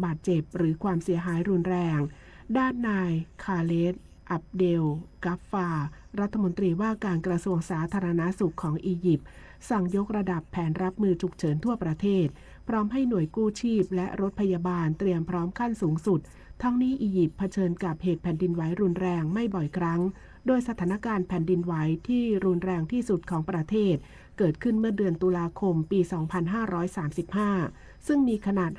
บาดเจ็บหรือความเสียหายรุนแรงด้านนายคาเลดอับเดลกัฟฟารัฐมนตรีว่าการกระทรวงสาธารณสุขของอียิปต์สั่งยกระดับแผนรับมือฉุกเฉินทั่วประเทศพร้อมให้หน่วยกู้ชีพและรถพยาบาลเตรียมพร้อมขั้นสูงสุดทั้งนี้อียิปต์เผชิญกับเหตุแผ่นดินไหวรุนแรงไม่บ่อยครั้งโดยสถานการณ์แผ่นดินไหวที่รุนแรงที่สุดของประเทศเกิดขึ้นเมื่อเดือนตุลาคมปี 2535 ซึ่งมีขนาด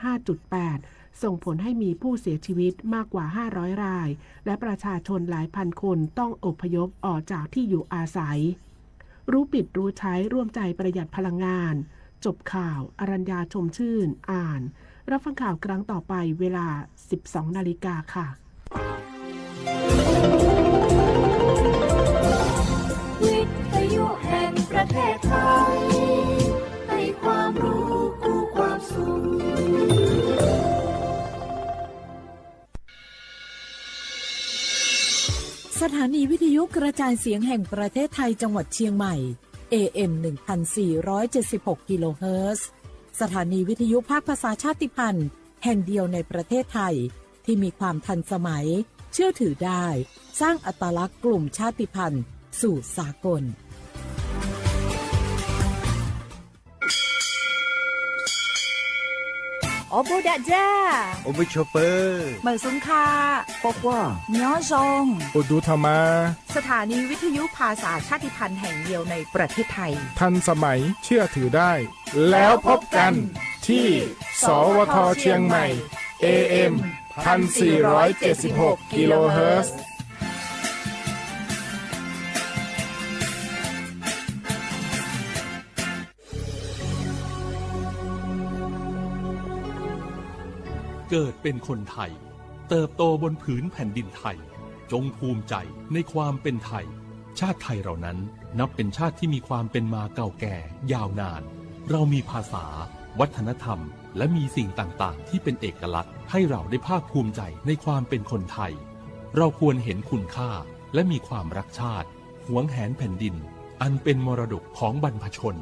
5.8 ส่งผลให้มีผู้เสียชีวิตมากกว่า 500 รายและประชาชนหลายพันคนต้องอพยพออกจากที่อยู่อาศัยรู้ปิดรู้ใช้ร่วมใจประหยัดพลังงานจบข่าวอรัญญาชมชื่นอ่านรับฟังข่าวครั้งต่อไปเวลา 12 นาฬิกาค่ะวิทยุแห่งประเทศไทยให้ความรู้คู่ความสุขสถานีวิทยุกระจายเสียงแห่งประเทศไทยจังหวัดเชียงใหม่ AM 1476 กิโลเฮิรตซ์สถานีวิทยุภาคภาษาชาติพันธุ์แห่งเดียวในประเทศไทยที่มีความทันสมัยเชื่อถือได้สร้างอัตลักษณ์กลุ่มชาติพันธุ์สู่สากลโอโบดะจ้าโอเบชเปอร์เหมือซุงคาปอกว่าย้อซงอุดูธรรมาสถานีวิทยุภาษาชาติพันธุ์แห่งเดียวในประเทศไทยทันสมัยเชื่อถือได้แล้วพบกันที่สวทเชียงใหม่ AM 1476 กิโลเฮิรตซ์เกิดเป็นคนไทยเติบโตบนผืนแผ่นดินไทยจงภูมิใจในความเป็นไทยชาติไทยเรานั้นนับเป็นชาติที่มีความเป็นมาเก่าแก่ยาวนานเรามีภาษาวัฒนธรรมและมีสิ่งต่างๆที่เป็นเอกลักษณ์ให้เราได้ภาคภูมิใจในความเป็นคนไทยเราควรเห็นคุณค่าและมีความรักชาติหวงแหนแผ่นดินอันเป็นมรดกของบรรพชน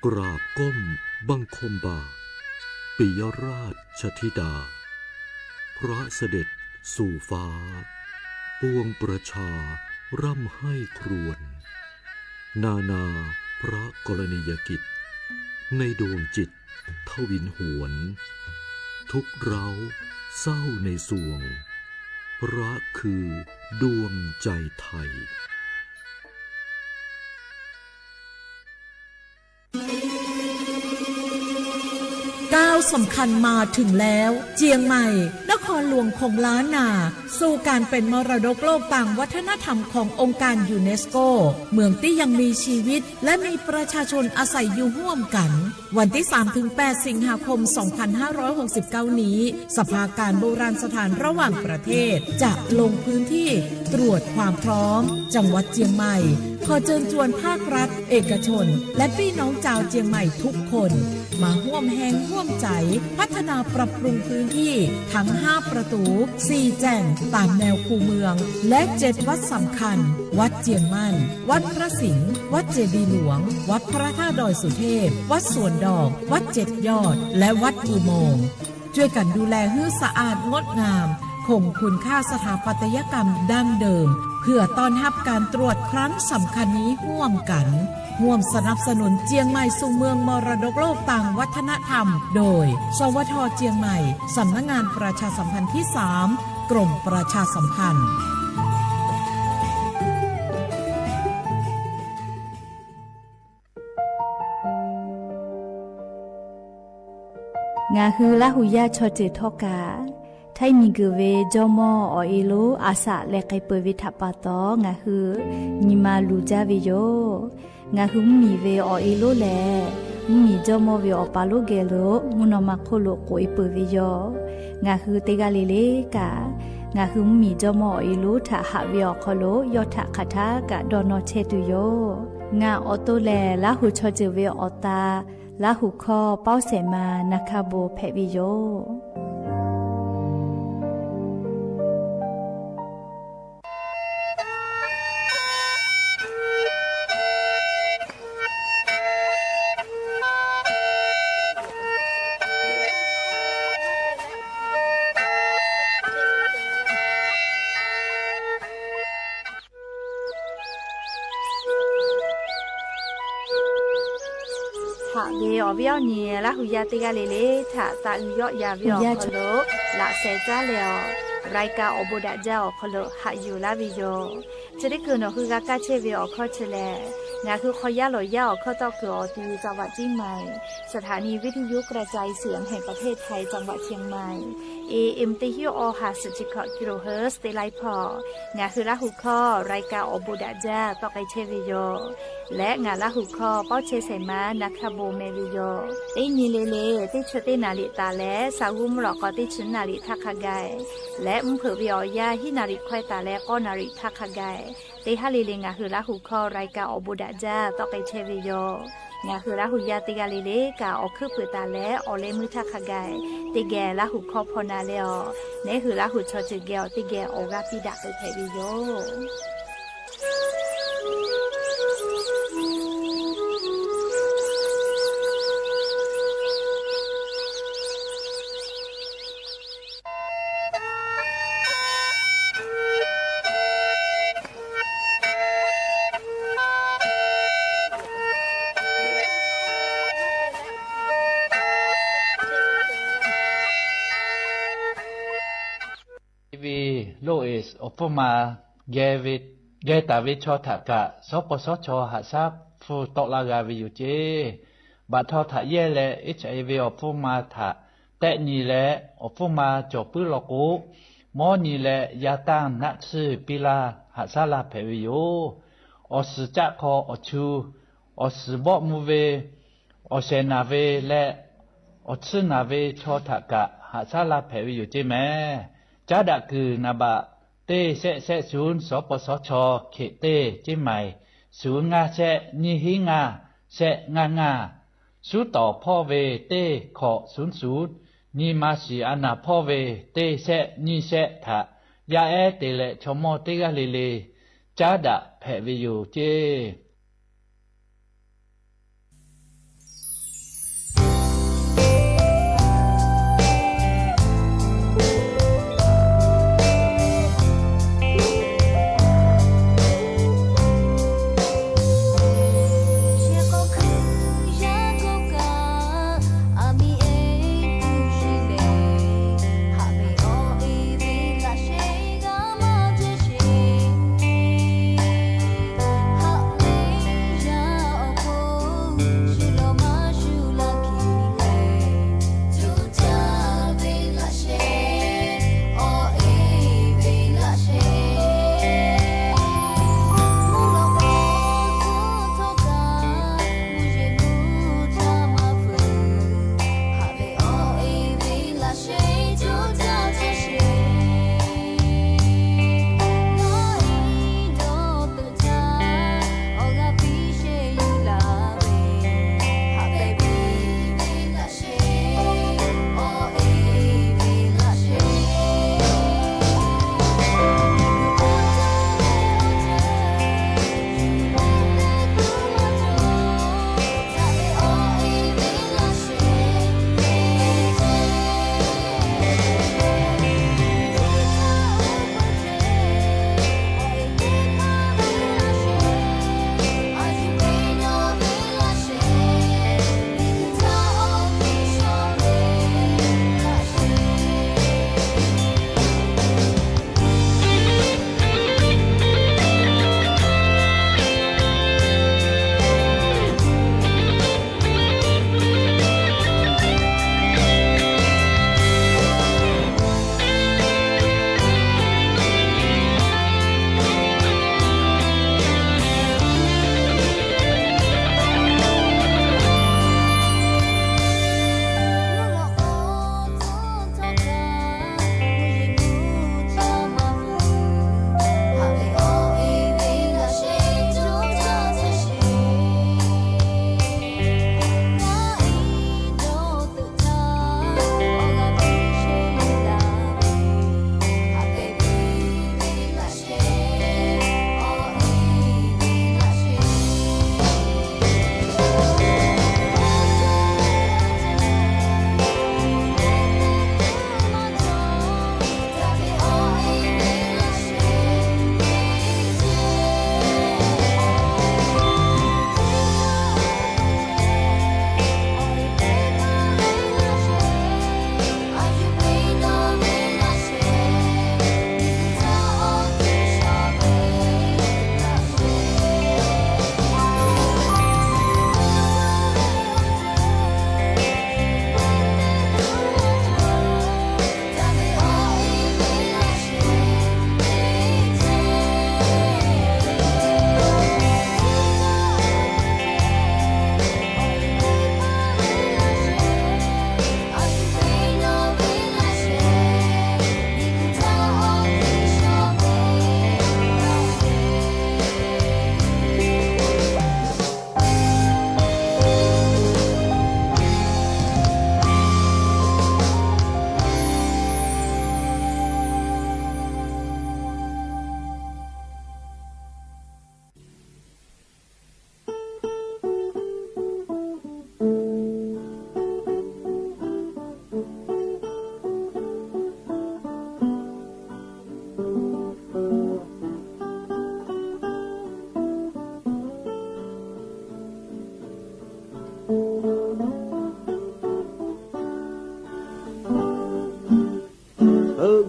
กราบก้มบังคมบาทปิยราชธิดาพระเสด็จสู่ฟ้าปวงประชาร่ำให้ครวญนานาพระกรณียกิจในดวงจิตทวินหวนทุกเร้าเศร้าในสวงพระคือดวงใจไทยก้าวสำคัญมาถึงแล้วเจียงใหม่นครหลวงของล้านนาสู่การเป็นมรดกโลกต่างวัฒนธรรมขององค์การยูเนสโกเมืองที่ยังมีชีวิตและมีประชาชนอาศัยอยู่ร่วมกันวันที่ 3-8 สิงหาคม 2569 นี้สภาการโบราณสถานระหว่างประเทศจะลงพื้นที่ตรวจความพร้อมจังหวัดเจียงใหม่ขอเชิญชวนภาครัฐเอกชนและพี่น้องชาวเจียงใหม่ทุกคนมาร่วมแรงร่วมใจพัฒนาปรับปรุงพื้นที่ทั้ง5ประตู4แจ่งตามแนวคูเมืองและ7วัดสำคัญวัดเจียงมั่นวัดพระสิงห์วัดเจดีย์หลวงวัดพระธาตุดอยสุเทพวัดสวนดอกวัด7ยอดและวัดอุโมงค์ช่วยกันดูแลให้สะอาดงดงามคงคุณค่าสถาปัตยกรรมดั้งเดิมเพื่อต้อนรับการตรวจครั้งสำคัญนี้ร่วมกันร่วมสนับสนุนเจียงใหม่สู่เมืองมรดกโลกต่างวัฒนธรรมโดยสวทเจียงใหม่สำนักงานประชาสัมพันธ์ที่3กรมประชาสัมพันธ์งาฮือละหุยาชอเจทอกาไทมีกเวจอมออเอโลอาสะเลไกเปวิทัปปะตองาฮือนิมาลูจาเวโยงาฮือมีเวอเอโลแลมีจอมอเวอปาโลเกโลมุนอมาโคโลโกอิเปวิโยงาฮือเตกาเลเลกางาฮือมีจอมอเอโลทะหะเวอโคโลยอทะคาทากะดอนอเชตุโยงาออโตแลละหุชอเจเวอตาละหุคอเป้าเสมานาคาโบเพวิโย เบอเบียวเนี่ยละหุยาติกาเลถ้าตาอุยอยาเบียวพะโลละเซจ้าเลอรายการอบุดาเจ้าพะโลหะอยู่ละวิโยจะได้คืนคือกากาเชเวอข้อเชลงาคือขอยาลอยาข้อตอกเกือตีจังหวัดเชียงใหม่สถานีวิทยุกระจายเสียงแห่งประเทศไทยจังหวัดเชียงใหม่ AM ติฮิโอ50กิโลเฮิรตซ์เตไลพองาคือละหุข้อรายการอบุดาเจ้าตอกไอเชเวโยและงาละหุข้อเป้าเชไซมานักขโบเมวิโยตินีเลติชตินาลิตาและสาวุมหลอกติชนาลิทักขะไกและมเผือวิอยาฮินาริควายตาและก็นาริทักขะไกติฮาลิเลงาคือละหุข้อรายการอบุดาเจ้าตอกไอเชวิโยงาคือละหุยาติกาลิเลกาออกคือปืตาและอเลมือทักขะไกติแกละหุข้อพนาเลอเนคือละหุชอจิเกอติแกออกาปิดาไปเทวิโยวีโลเอสอปมาเกวิดเกตาวิชอถักกะสปสชหาซับฟูตอลากาวิอยู่เจบัดทอถะเยและ HIV อปมาถะแตะนีและอปมาจบปื้อลอกูหมอนีและยาตั้งนักซื้อปิลาหาซาลาเพวิโยอสจักคออชูอสบอกมูเวอเซนาเวและอซึนาเวชอถักกะหาซาลาเพวิอยู่เจแม่จาดะคือนาบะเตเสศูนย์สปสชเขเตจิใหม่ศูนย์งาเสนิหิงาเสงาสู้ต่อพ่อเวเตขอ00นีมาสีอนาพ่อเวเตเสนิเสทะยาเอเตเลชมอเตกะเลจาดะแผ่วิอยู่เจ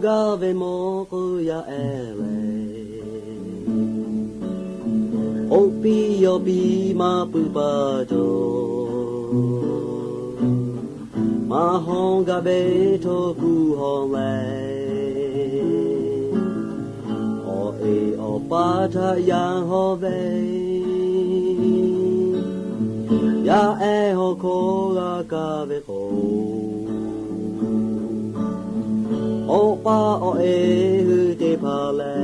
gave mo ko ya ele opi yo bi ma pu pa do ma hong ga be to ku hong le o e o pa tha ya ho be ya e ho ko ga ka be ko o pa o e hu te pa le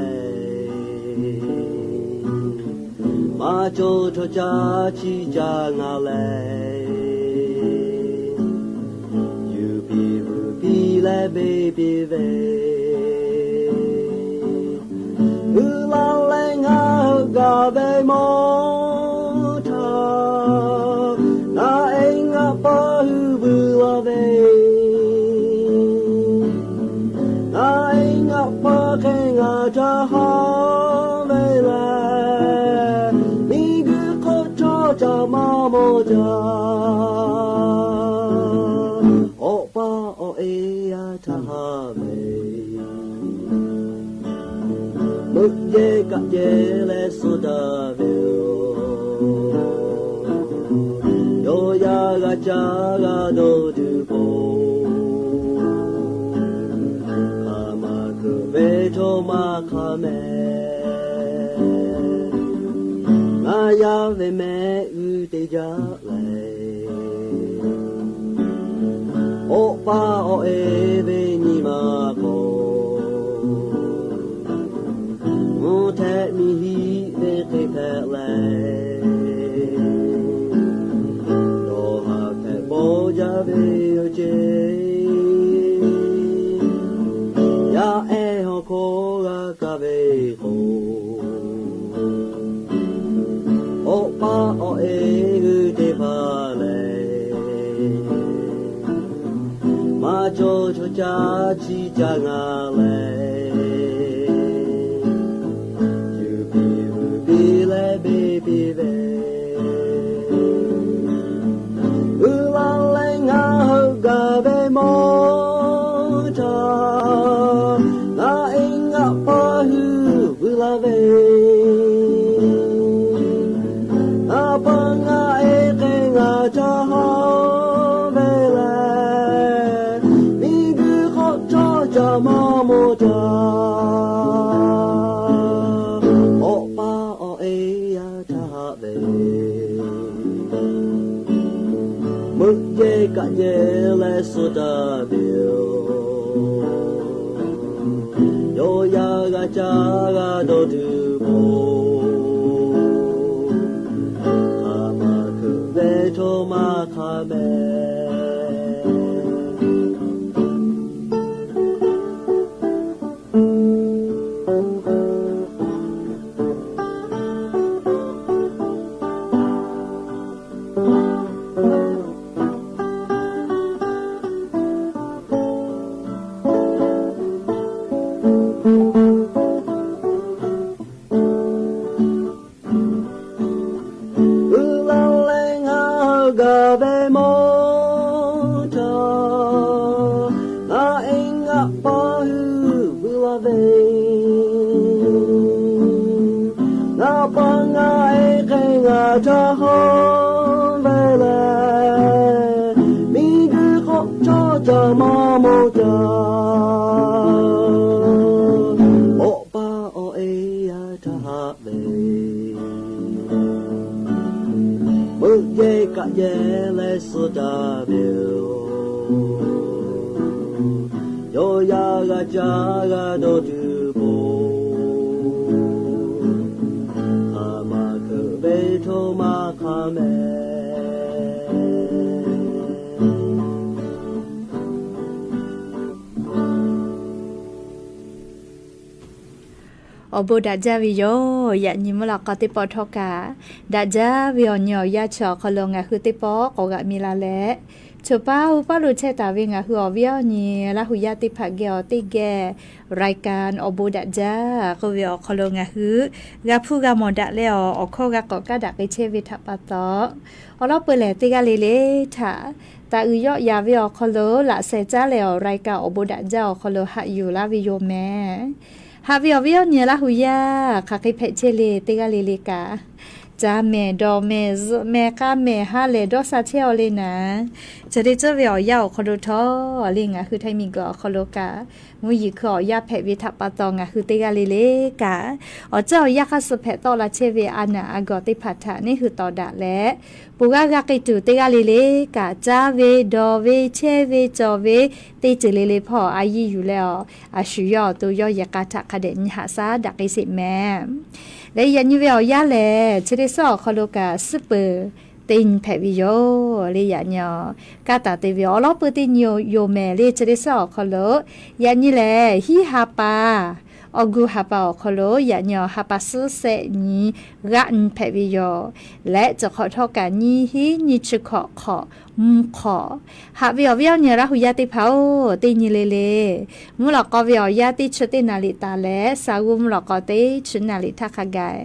ma cho cho cha chi cha nga le you be le baby ve u la le nga ga be mo tha na e nga pa hu bu la ve na e nga pa ke nga ta ha ve la cha ma mo cha o pa o e ya tha ha me mu ye ka ye le so da ve yo ya ga cha ga do du po ka ma ku ve tho ma kha me ya ve me u te ja le o pa o e ve ni ma ko mo te mi hi ve te pe le do ha te bo ja ve o je ya e ho ko ga ka ve ko o pa o e hu te pa le ma cho cho cha chi cha nga le you be le baby ve u la le nga ho ga ve mo ta na e nga pa hu u la ve cha ha ve la mi gu kho cha ma mo cha o pa o e ya cha ve mu ye ka ye le so da bio yo ya ga cha ga do tu bo to ma kha me cha ho ve le mi gu kho cha ma mo cha o pa o e ya cha ha ve mu ye ka ye le so da bio yo ya ga cha ga do tu bo ve tho ma kha meโอโบดาจาวิโยยะนิมลากติปอทอกาดาจาวิโอญอยะชอคอลงะคือติปอกอกะมีลาแล ชป้าป้ารู้เชตาเวงาคืออเวียนี่ละหุยาติผักเกอติแกรายการอโบดะจ้าก็เวียคอลงาคือกะผู้กะหมอดะแล้วออกข้อกะกอกะดะไปเชวิทะปะตออเราเปิดแลติกะเลถาตาอือยอยาเวียคอลละเซจ้าแล้วรายการอโบดะจ้าคอลหะอยู่ลาวิโยแม่ฮาเวียเนี่ยละหุยาค่ะคิเพเชเลติกะเลกาจ้าแม่ดอแม่ก้าแม่ฮาเลดอซาเทียวเลยนะจะได้เจอเวียวยาวคอโดทอลิงอ่ะคือไทยมีก็คอโลกามุยขอยาแผวิทัปปะตองอ่ะคือเตกาเลเลกาอ๋อเจ้ายาคัสแผตอละเชเวอานาอากอติพัทธะนี่คือตอดะและปูกากะกิตูเตกาเลเลกาจ้าเวดอเวเชเวจอเวเตจิเลเลพ่ออายีอยู่แล้วอาชุยอตัวยอยากาทะคเดนหาซาดักอิสิแม่และยันยูเวียวยาแลเชเดซอคอโลกาซุปเปอร์ตินแผวิโยเลยยันยอกาตาเตวิโอลอปตินโยแม่เลยเชเดซอคอโลยันนี่แลฮิฮาปาอกูฮาปาคอโลยันยอฮาปาซุเซนีรันแผวิโยและจะขอทอกันนี้ฮินิชขอขอหาเวียวเนี่ยละหุยาติเผาตินิเลมุลกอเวียวยาติชตินาลิตาและสาวมุลกอติชนาลิทักกาย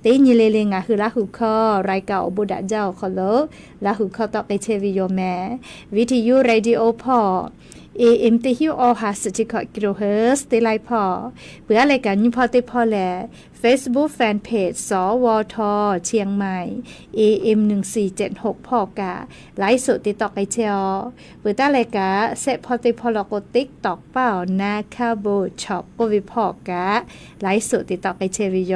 ตินิเลงะคือละหุคอรายกาอบุดะเจ้าคอโลละหุคอตอไปเชวิโยแม่วิทยุเรดิโอพอAM ติฮิวออหาสติกกิโลเฮิรตซ์ติไลพอเพื่อรายการยุพอติพอแล Facebook Fanpage สวทเชียงใหม่ AM 1476พอกะไลฟ์สดติดต่อไอเชียวเปิดตารายการเซพอติพอลกติ๊กตอกเป้านาคาโบช็อปกวิพอกะไลฟ์สดติดต่อไอเชียววิโย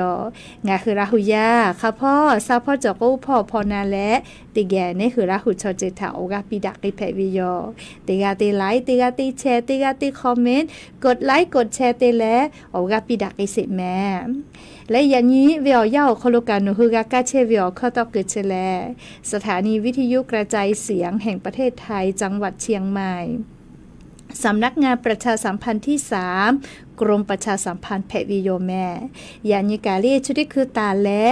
งาคือราหุยาค่ะพ่อซาพ่อจอกพ่อนาและติแกนี่คือราหุชอเจตาโอกาปิดักไอแพวิโยติกาติไลฟ์ติกาติแชร์ติกาติคอมเมนต์กดไลค์กดแชร์ติและโอกาปิดักไอสิแม่และยันนี้เวียวยาวคโลกานุฮือกากาเชเวียวข้อตอกเกิดเชลสถานีวิทยุกระจายเสียงแห่งประเทศไทยจังหวัดเชียงใหม่สำนักงานประชาสัมพันธ์ที่3กรมประชาสัมพันธ์แพวิโยแม่ยานิกาลีชุดิคือตาและ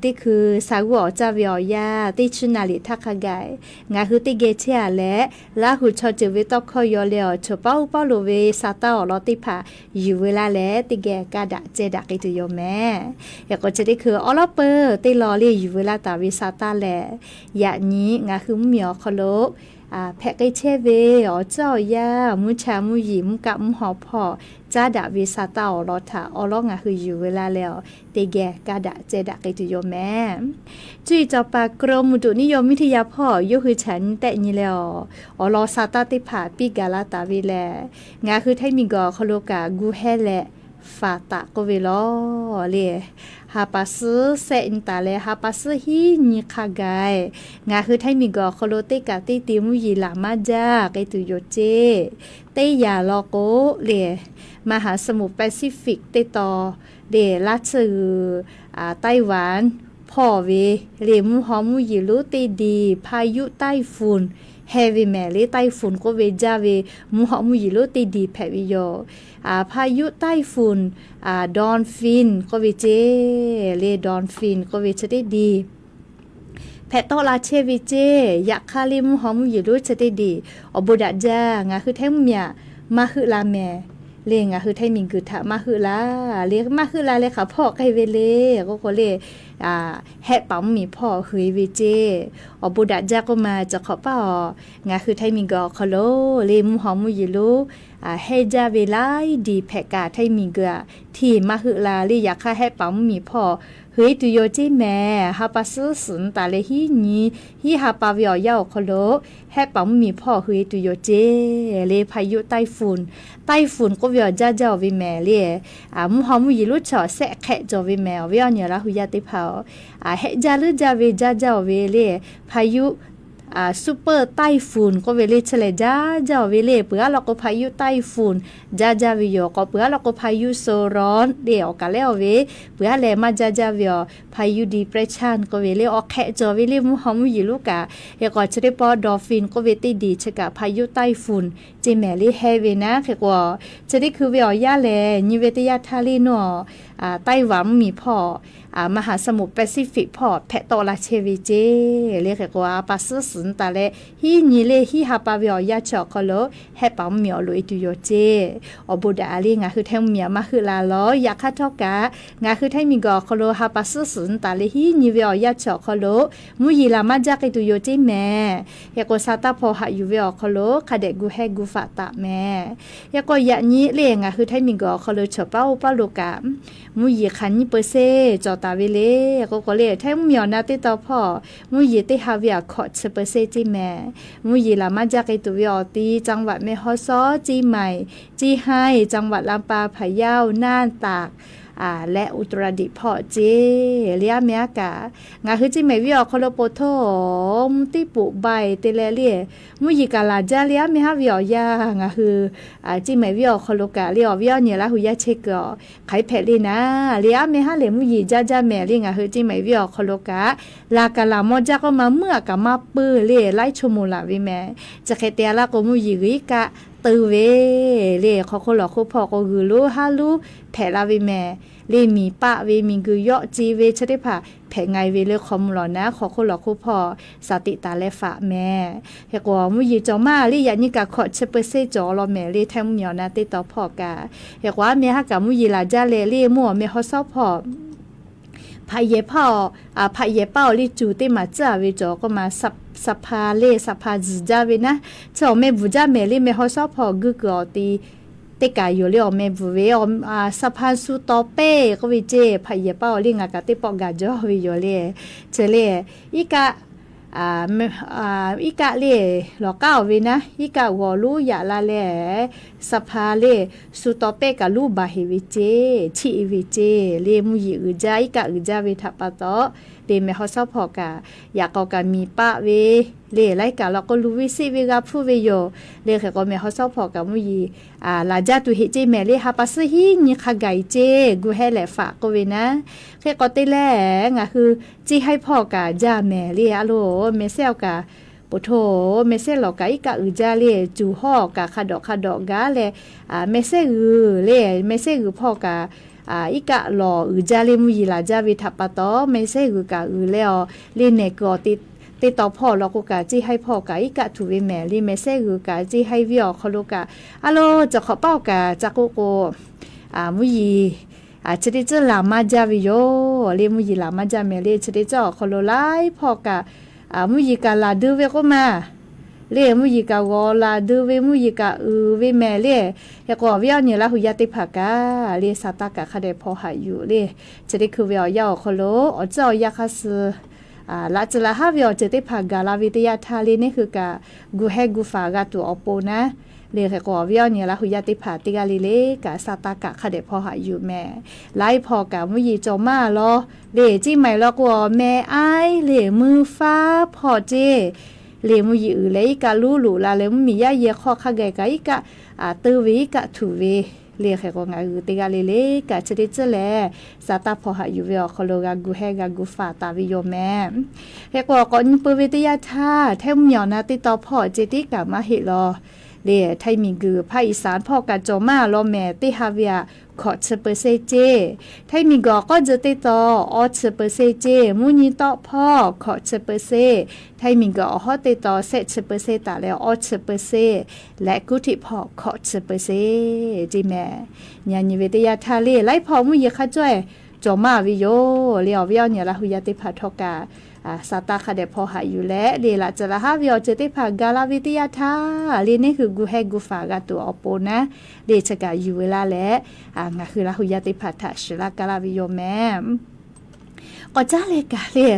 ติคือสาวอจาเวียวยาติชุนาลิทักกายงาคือติเกเชียและลาหุชอจิวิตคอยอเลอชเป้าโลเวซาตาอลอติผาอยู่เวลาและติแกกาดะเจดักอิตุโยแม่ยาก็จะได้คืออลอเปอร์ติลอลีอยู่เวลาตาวิซาตาและยานี้งาคือเหมียวคโลแพกไอเชเวอ๋อเจ้ายามุชามุยิมกับมุหอพอจ้าดาวิซาตาอลอถาอลองะคืออยู่เวลาแล้วเตแกกาดะเจดะไกตุโยแม่จุยจอปากรมอุตุนิยมวิทยาพ่อยคือฉันแต่นี่แล้วอลอซาตาติผาปิกาลาตาวิแลงาคือไทมิกอคโลกากูเฮเลฟาตะโกเวลอเลฮาปัสเซอินตาเลฮาปัสฮีนิคากายงาคือไทมิกอคโลเตกาติติมุยิลามาจาไกตุโยเจเตยาลอโกเลมหาสมุทรแปซิฟิกเตตอเดลาชือไต้หวันพ่อเวเรมุฮอมุยิลุเตดีพายุไต้ฝุ่นเฮวิแมเลไต้ฝุ่นก็เวจาเวมุฮอมุยิลุเตดีแพวิโยพายุไต้ฝุ่นดอนฟินก็เวเจเลดอนฟินก็เวจะได้ดีแพตโตลาเชวิเจยักคาลิมุฮอมุยิลุจะได้ดีอบุดะจางาคือแท้เมียมาคือลาแมเลงคือไทยมิงคือทะมาคือลาเลมาคือลาเลยค่ะพ่อไกเวเลก็เลแฮปั๊มมีพ่อเฮยเวเจอบุดะจาก็มาจะขอป้างาคือไทยมิงก็คโลเลมุฮอมุยิลุเฮจาเวลาดีแพกาไทยมิงก็ที่มาคือลาเลยอยากค่าแฮปั๊มมีพ่อเฮ้ยตุโยเจแม่ฮาปาซึสุนตาเลฮีนี้ฮีฮาปาเวียวยาวคโลแฮปั๊มมีพ่อเฮ้ยตุโยเจเลพายุไต้ฝุ่นก็เวียจ้าเจ้าวิแม่เลยมุฮอมุยิลุชอแสะแขจอวิแม่เวียเนี่ยละหุยาติเผาเฮจาลุจาเวจ้าเจ้าเวเลพายุซูเปอร์ไต้ฝุ่นก็เวเลเฉลจ้าเจ้าเวเลเปื่อเราก็พายุไต้ฝุ่นจ้าวิโยก็เปื่อเราก็พายุโซร้อนเดี๋ยวกันแล้วเวเปื่อแลมาจ้าวิโยพายุดีเพรสชันก็เวเลออกแค่จอเวเลมุฮอมุยิลุกะเฮก็จะได้ปอดอฟินก็เวติดีชะกะพายุไต้ฝุ่นเจแมลีเฮเวนะเฮก็จะได้คือเวียยาแลนิเวตยาทาลีโน ไต้หวันมีพ่อมหาสมุทรแปซิฟิกพ่อแพะตอลาเชวิเจเรียกว่าปัสสุนตาเลฮีนีเลฮีฮาปาวิอยาชอกโลแฮปัมเมียวลุยตุโยเจอบุดาลีงาคือแทงเมียมาคือลาลอยาคาทอกางาคือไทมีกอโคโลฮาปัสสุนตาเลฮีนีวิอยาชอกโลมุยีลามาจากตุโยเจแม่ยาโกซาตาพอหาอยู่วิอโคโลคาเดกูแฮกูฟาตาแม่ยาโกยะนี้เลงาคือไทมีกอโคโลเฉเป้าปาโลกามุยีคันนี้เปเซจอตาเวเลก็เลยแทงเมียวนาติตอพ่อมุยีติฮาวิอาขอดเปเซจิแม่มุยีลามาจากตุวิอตีจังหวัดแม่ฮอซอจีใหม่จีไฮจังหวัดลำปางพะเยาน่านตากและอุตรดิตถ์พ่อเจเลียเมียกางาคือจิไม่วิอคโลโปโทมติปุใบเตเลเลียมุยิกาลาจาเลียเมียวิอยางาคือจิไม่วิอคโลกาเลียวิอเนี่ยละหุยาเชกอไขเพลีนะเลียเมียเลมุยิจาจาแม่ลิงาคือจิไม่วิอคโลกาลากาลามอจาก็มาเมื่อกะมาปื้อเลียไล่ชมูลาวิแม่จะเคเตยละก็มุยิริกะตือเวเลียเขาคนหลอกคู่พ่อก็คือรู้ฮารู้แผลาวิแม่เลมีปะเวมีกุยอจีเวชได้ผ่าแผงไงเวเลยคอมหลอนะขอคนหลอกคู่พอสติตาและฝาแม่เฮกว่ามุยจอมาลียานี่กะขอเชเปเซจอรอแม่เลแทงเหมียวนะติต่อพ่อกะเฮกว่าแม่ฮักกะมุยลาจาเลเลมั่วแม่ฮอซอพอพายเยพ่อพายเยเป้าลิจูติมาจ้าเวจอก็มาสภาเลสภาจิจาเวนะเจ้าแม่บุจาแม่เลแม่ฮอซอพอกุกอตีเตกาอยู่เลี้ยวแม่บุเวสะพานสุตอเป้ก็วิเจพายเป้าลิงากะติปอกาจอวิโยเลเจเลอีกะอีกะเลหลอก้าววินะอีกะวอลูยาลาเลสะพาเลสุตอเป้กะลูบาเฮวิเจชีวิเจเลมุยอืจาอีกะอืจาเวทัปปะตอเลแม่ฮอซอพอกะอยากกะมีปะเวเลไลกะเราก็รู้วิสิเวกาผู้เวโยเลขก็แม่ฮอซอพอกะมุยลาจาตุเฮเจแม่เลฮาปัสฮีนี่ขะไกเจกูให้แหละฝากก็เวนะแค่ก็ติแลงะคือจิให้พ่อกะจาแม่เลอะโลแม่เซลกะปุโธเมเซลอกะอีกะอืจาเลจูฮอกะคาดอกกะเลเมเซอืเลเมเซอืพ่อกะอีกะหลออืจาเลมุยลาจาวิทัปปะตอเมเซอืกะอืแล้วเลเนกอติต่อพ่อเราก็กะจิให้พ่อกะอีกะถูเวแม่ลีเมเซอืกะจิให้วิอคโลกะอะโลจะขอเป้ากะจักโกมุยจะได้เจอลามาจาวิโยเลมุยลามาจาแม่เลจะได้เจอคโลไลพ่อกะมุยกะลาดูเวก็มาเลมุยกะวอลาดูเวมุยกะเวแม่เลยก็วิอเนี่ยละหุยาติภากะเลสาตากะคาเดพอหาอยู่เลจะได้คือวิอยาคโลอเจ้ายาคาซลาจลาฮาวิอจะได้ภากะลาวิทยาทาเลนี่คือกะกูเฮกูฟากะตัวอโปนะเลก็วิอเนี่ยละหุยาติภาติกะเลกะสาตากะคาเดพอหาอยู่แม่ไล่พอกะมุยจอมาลอเลจิไม่ลอกว่าแม่ไอเลมือฟ้าพอเจเลมุยอืเลยกะลูลูลาเลมุมียาเยคอคาไกกะอีกะตือเวกะถูเวเลก็งาอืติกะเลกะจะได้เจแลสาตาพอหาอยู่เวอคโลกะกูเฮกะกูฟาตาวิโยแม่เฮก็ก่อนเปวิทยาทาแทมเหมียวนาติตอพอเจติกะมาเฮลอเลไทยมีกือภาคอีสานพ่อกะจอมาลอแม่ติฮาเวียขอเชเปเซเจไทยมีก็จะติตออเชเปเซเจมุนีตอพ่อขอเชเปเซไทยมีก็ฮอติตอเซเชเปเซตาแล้วอเชเปเซและกุติพ่อขอเชเปเซจิแม่ญาณิเวทยาทาเลไล่พ่อมุยคะจ้วยจอมาวิโยเลียววิอเนี่ยละหุยาติภาทกาสาตาคาเดพอหาอยู่แล้วเดลาจะละฮาวิอจะได้ผ่ากาลาวิทยาทาเรนี่คือกูเฮกูฟากาตัวอโปนะเดชกาอยู่เวลาแล้วงาคือละหุยาติภาทะชลากาลาวิโยแม่ก็จ้าเลยกาเลย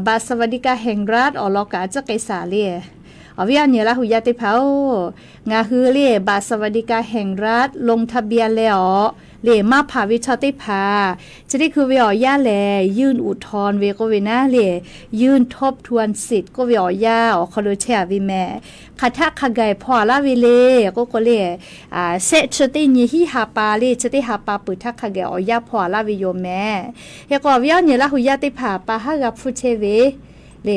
บาสวัสดิการแห่งรัฐอลอกาจะไกสาเลยวิอันเนี่ยละหุยาติภางาคือเลยบาสวัสดิการแห่งรัฐลงทะเบียนแล้วเลมาผ่าวิชาติภาจะได้คือวิอย่าแลยื่นอุทธรณ์เวก็เวนะเลยื่นทบทวนสิทธิ์ก็วิอย่าคอโลเชียวิแม่คัทะขะไกพอละวิเลก็เลเซชติญิฮิฮาปาเลชติฮาปาปุทักขะไกอย่าพอละวิโยแม่เฮก็วิอันเนี่ยละหุยาติภาปะหะกับฟุเชเวเล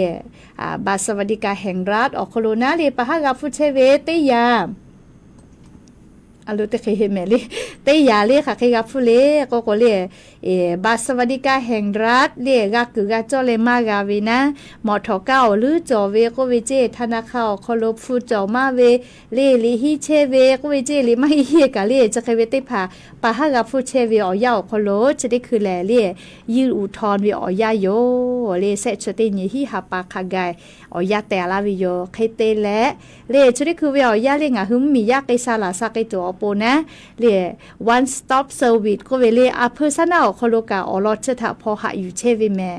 บาสวัสดิการแห่งรัฐออกโคโลนาเลปะหะกับฟุเชเวติยา อารุเตเคเฮเมลีเตยาเลค่ะเคกับฟูเลก็เลบัตรสวัสดิการแห่งรัฐเลก็คือกะจอเลมากาวีนะหมอทอเก้าหรือจอเวก็เวเจธนาคารเคารพฟูจอมาเวเลลิฮิเชเวก็เวเจลิไม่เฮกะเลจะเคเวเตพาปะหากับฟูเชเวออยาเคารพจะได้คือแลเลยืนอุทธรณ์เวออยาโยเลเซชเตนี่ฮิหาปาคากายออยาแต่ละวิโยเคเตและเลจะได้คือเวออยาเลงะหึมมียาไกซาลาซาไกตัวอโปนะเล one stop service ก็เวเลอะเพอร์ซันแนลเคารพกะออลอเชทะพอหาอยู่เชเวแม่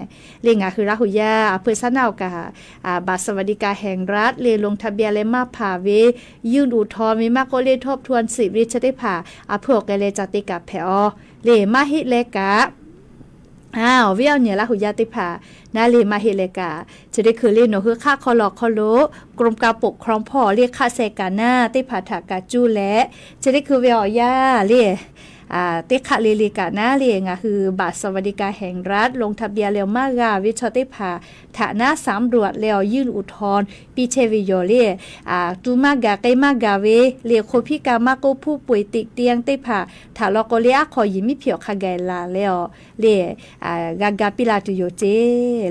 เลงะคือราหุยาอะเพอร์ซันแนลกะบัตรสวัสดิการแห่งรัฐเลลงทะเบียนเลมาผ่าเวยื่นอุทธรณ์มีมากก็เลทบทวนสิทธิ์จะได้ผ่าอะเพื่อกะเลจติกะแผอเลมาฮิเลกะวิเอาเนี่ยละหุยาติผานาเลมาเฮเลกาจะได้คือเล่นโนคือค่าคอลอคอโลกรมการปกครองพ่อเรียกค่าเซกาหน้าติผาถากาจูและจะได้คือเวียวยาเรียเตคะเลลิกานะเรียงคือบัตรสวัสดิการแห่งรัฐลงทะเบียนเร็วมากวิชติผาฐานะ3รวจแล้วยื่นอุทธรณ์ปีเชวิโยเรียตูมากาไกมากาเวเรียโคพิกามาโกผู้ป่วยติดเตียงติผาถาลอกเลียขอยิมิเพียวคาไกลาแล้วเรียกาปิลาตุโยเจ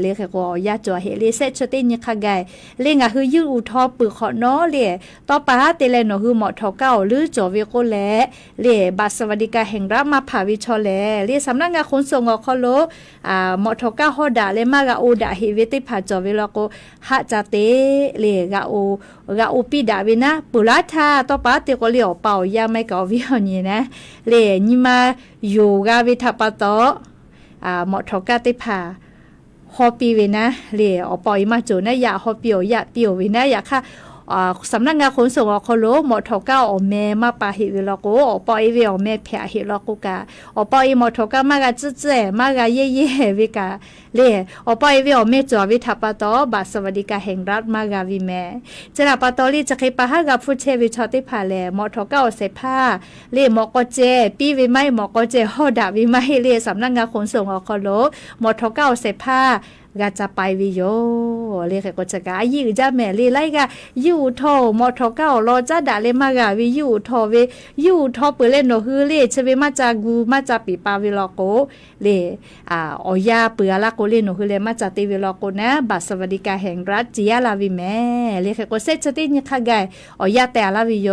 เรียก็ยาจ่อเฮเรียเซชตินคาไกเรียคือยื่นอุทธรณ์ปึกขอน้อเรียต่อปาเตเลนคือหมอทอเก้าหรือจ่อเวโกแลเรียบัตรสวัสดิการแห่งรัฐมาผ่าวิชอแลเรียสำนักงานขนส่งอคโลหมอทอเก้าฮอดาเลมากาโอดาเฮเวติผาจ่อเวลโกฮะจาเตเรียกาโอปิดาเวนะปุราธาต่อปาเตก็เลียวเป่ายาไม่กอวิหนี่นะเรียนิมาโยกาวิทัปโตหมอทอกาติผาฮอปีเวนะเรียอปอยมาโจนะยาฮอปิโอยาปิโอเวนะยาค่ะสำนักงานขนส่งอคโลหมอทอเก้าอแม่มาปาหิวิลโกอปอยเวอแม่แผะหิลโกกาอปอยหมอทอเก้ามากะจื้อๆมากะเย่ๆวิกาเลอปอยเวอแม่จอวิทัปโตบัตรสวัสดิการแห่งรัฐมากะวิแม่จราปตอลีจะเคปะหากับฟุเชวิชอติผาแลหมอทอเก้าเสผ้าเลหมอกอเจปีวิไมหมอกอเจฮอดาวิไมเลสำนักงานขนส่งอคโลหมอทอเก้าเสผ้ากาจะไปวิโยเรียกก็จะกายืจ้าแม่ลีไล่กายูโทมอทอเก้ารอจ้าด่าเลมากาวิยูโทเวยูโทเปเล่นโนฮือเลชเวมาจากกูมาจากปีปาวิลโกเลอยาเปือละโกเลนโนฮือเลมาจากติวิลโกนะบัตรสวัสดิการแห่งรัฐจียาลาวิแม่เรียกก็เซชตินี่ค่ะไกอยาแต่ลาวิโย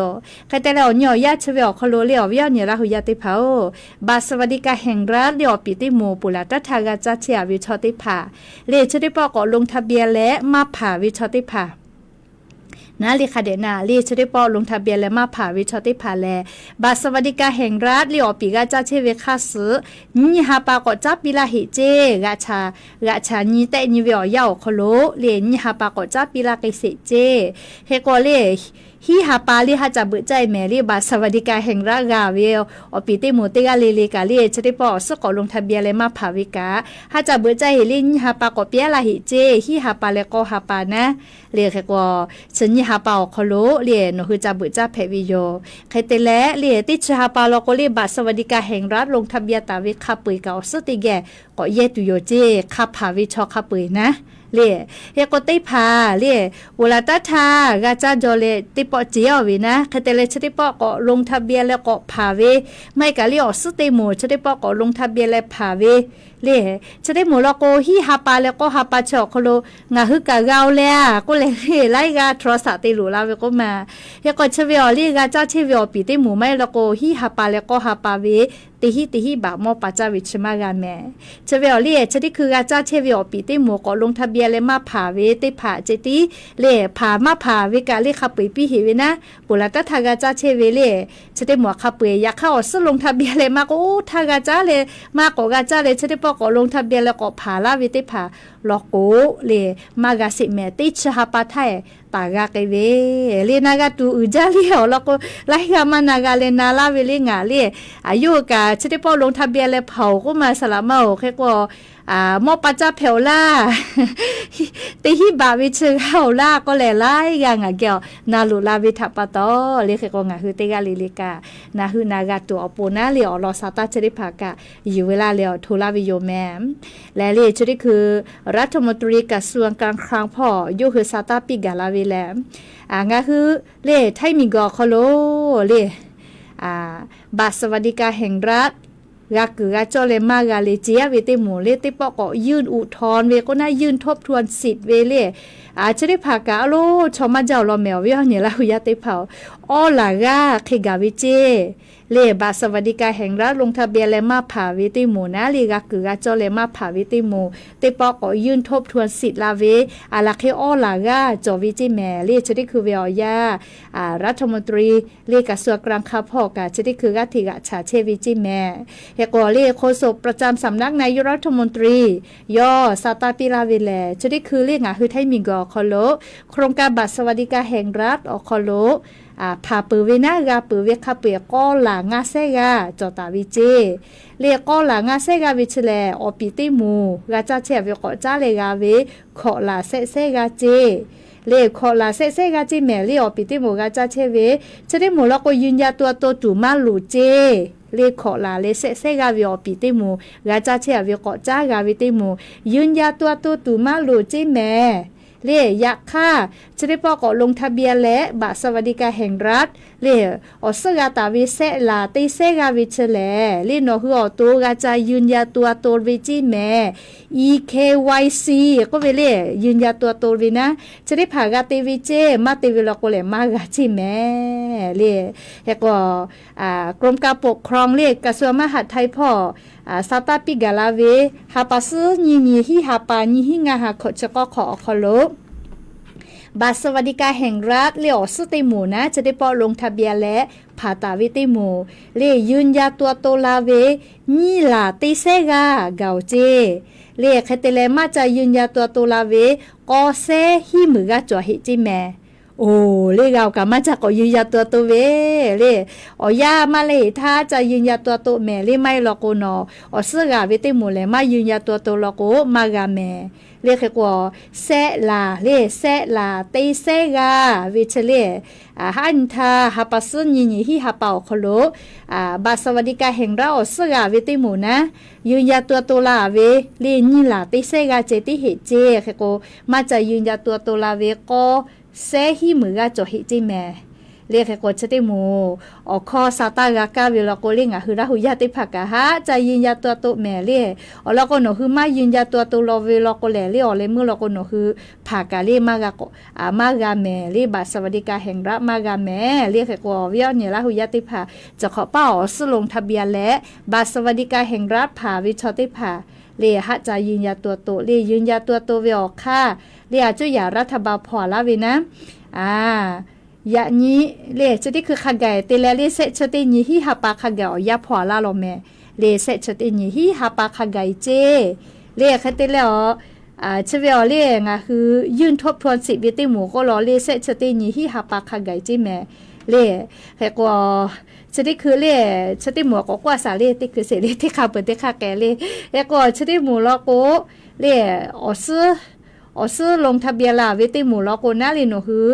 ใครแต่แล้วญอยาชเวอคโลเลอวิญญาละหุยาติเผาบัตรสวัสดิการแห่งรัฐเลียวปิติโมปุลาตัทากาจาเชียวิชอติผาเลชได้ปอกลงทะเบียนและมาผ่าวิชอติผานะเลขาเดนาลีชได้ปอลงทะเบียนและมาผ่าวิชอติผาแลบัตรสวัสดิการแห่งรัฐลีอปีกาจาเชเวคาสือนี่ฮาปากอจับปิลาหิเจกาชานี่แต่นี่เวอยาวคโลเลนี่ฮาปากอจับปิลาไกเสเจเฮโกเลฮีฮาปาลีฮาจับใจแมรี่บัตรสวัสดิการแห่งรัฐกาเวลอปีติโมเตกาเลกาลีชได้ปอสกอลงทะเบียนและมาผ่าวิกาฮาจับใจเฮลินฮาปากอเปียลาหิเจฮีฮาปาเลโกฮาปานะเรียกก็ฉันนี่ฮาปาคโลเรียนคือจับใจแพวิโยใครเตและเรียติชฮาปาโลโกลีบัตรสวัสดิการแห่งรัฐลงทะเบียนตาวิคาปุยกาสติแกก็เยตุโยเจคาผ่าวิชอคาปุยนะเล่เฮกติพาเล่เวลาตาทากาจาโจเลติปอเจียววินะคเตเลชติปอก็ลงทะเบียนแล้วก็พาเวไม่กะลิออสติโมชติปอก็ลงทะเบียนแล้วพาเวเล่ชติโมลโกฮีฮาปาแล้วก็ฮาปาชอคโลงาฮึกะกาวแล้วก็เลยไล่กาโทรศัพท์ติหลูลาเวก็มาเฮกชเวอลีกาจาเชเวอปีติโมไม่แล้วก็ฮีฮาปาแล้วก็ฮาปาเวติฮิบามอปาจาวิชมากาแม่ชเวอลีชติคือกาจาเชเวอปีติโมก็ลงทะเบียนเลยมาผ่าเวติผ่าเจติเล่ผ่ามาผ่าเวกาเลขับปุยปีหิวนะปุระตะทากาจาเชเวเล่ชติหมัวขับปุยอยากเข้าสลงทะเบียนเลยมาก็ทากาจาเลยมากกาจาเลยชติปอก็ลงทะเบียนแล้วก็ผ่าลาเวติผ่าลอกโกเลยมากาสิแม่ติชฮาปาไทยปากาเกเวเลนากาตูอุจาลีเอาแล้วก็ไล่กามานากาเลนาลาเวเลงาเลอายุกาชติปอลงทะเบียนเลยเผาก็มาสลามาโอเคก็มอปัจจาเพลล่าติฮิบาวิชเฮาล่าก็แลไล่กางเกี่ยวนาลุลาวิทัปตอเรียกก็งาคือเตกาลิลิกานาฮือนากาตัวอปนาเลียวรอซาตาชริภากะอยู่เวลาเลียวทุลาวิโยแมมและเรียชริคือรัฐมนตรีกระทรวงการคลังพ่ออยู่คือซาตาปิกาลาวิแลมงาคือเล่ไทมิกอคโลเล่ บัตรสวัสดิการแห่งรัฐกากือกาจอเลมากาเลเจียเวติหมูเลติปอก็ยื่นอุทธรณ์เวก็น่ายื่นทบทวนสิทธิ์เวเลจะได้พากาโลชอมาเจ้าลอแมวเวียเนี่ยละหุยาติเผาอ้อลากาเคกาวิเจเลบัตรสวัสดิการแห่งรัฐลงทะเบียนและมาผ่าเวติหมูนะเลกากือกาจอเลมาผ่าเวติหมูติปอก็ยื่นทบทวนสิทธิ์ลาเวลาเคอ้อลากาจอวิจิแม่เลจะได้คือเวียรัฐมนตรีเลกระทรวงกลางข้าพ่อกาจะได้คือกาธิกาชาเชวิจิแม่เฮกอเลโฆษกประจำสำนักนายกรัฐมนตรีย่อซาตาปิลาเวเลจะได้คือเรียกคือไทยมีกอคอโลโครงการบัตรสวัสดิการแห่งรัฐอคอโลพาปือเวนากาปือเวคาเปียก็หลางาเซกาจอตาวิเจเรียกก็หลางาเซกาวิชแลอปิติมูกาจาเชเวก็จาเลกาเวขอลาเซกาเจเลขอลาเซกาจิแมลีอปิติมูกาจาเชเวจะได้หมูแล้วก็ยืนยาตัวตูมาลูเจเลขอลาเลเซกาวิอปิติมูกาจาเชเวก็จากาวิติมูยืนยาตัวตูมาลูจิแมเล่ยะค่าจะได้ปอกลงทะเบียนและบัตรสวัสดิการแห่งรัฐเล่อสกาตาวิเซลาติเซกาวิเชเลเล่นอหือตัวกาจายืนยาตัววิจิแม่ EKYC ก็เวเล่ยืนยาตัววินะจะได้ผ่ากาติวิเจมาติวิลโกเลมากาจิแม่เล่แล้วก็กรมการปกครองเล่กระทรวงมหาดไทยพ่อซาตาปิกาลาเวฮาปาซึญีฮิฮาปาญีฮิงาฮาขอจะก็ขอคอลบบัตรสวัสดิการแห่งรัฐเลี้ยวสติหมูนะจะได้ปอลงทะเบียนและผ่าตาวิติหมูเล่ยืนยาตัวโตลาเวนี่ลาติเซกาเกาเจเล่คเตเลมาจะยืนยาตัวโตลาเวก็เซฮิมือกาจ่อหิจิแมโอ้เล่เกากามาจากก็ยืนยาตัวเวเล่อยามาเลยถ้าจะยืนยาตัวแม่เล่ไม่ลอกโนอสกาวิติหมูเลยมายืนยาตัวลอกมากาแม่เรียกว่าเซลาเล่เซลาเตเซกาวิเชเลฮันทาฮับปัสญีฮิฮับเป่าคโลบัตรสวัสดิการแห่งรัฐอสกาวิติหมูนะยืนยาตัวลาเวเล่นี่ลาเตเซกาเจติเหเจคือก็มาจะยืนยาตัวลาเวก็เซฮิมือกาจ่อหิจิแม่เรียกให้กดชติหมูออกข้อซาตากากาเวลาโกลิงคือราหุยาติผักกะฮะจะยืนยาตัวแม่เรียอแล้วก็หนูคือมายืนยาตัวลอเวลาโกแลเรียอเลยเมื่อเราก็หนูคือผักกะเรียมากามากาแม่เรียบัตรสวัสดิการแห่งรัฐมากาแม่เรียกให้กว่าวิญญาณราหุยาติผักจะขอเป้าสลงทะเบียนและบัตรสวัสดิการแห่งรัฐผ่าวิชอติผักเรียฮะจะยืนยาตัวเรียยืนยาตัวเวออกค่าเรียจุยารัฐบาลพอละเวนะยะนี้เลจะได้คือขัดไก่เตเลเลเซชตินี้ฮิฮาปาขัดไก่อยาพอลาโลเมเลเซชตินี้ฮิฮาปาขัดไก่เจเลคัดเตเลชเวลเลงะคือยื่นทบทวนสิทธิ์วิติหมูก็รอเลเซชตินี้ฮิฮาปาขัดไก่เจแม่เลแค่ก็จะได้คือเลชติหมูก็กว่าสาเลติคือเสเลที่ขาเปิดที่ขาแก่เลแล้วก็ชติหมูลอโกเลอซื้อลงทะเบียนละวิติหมูลอโกนาลีโนคือ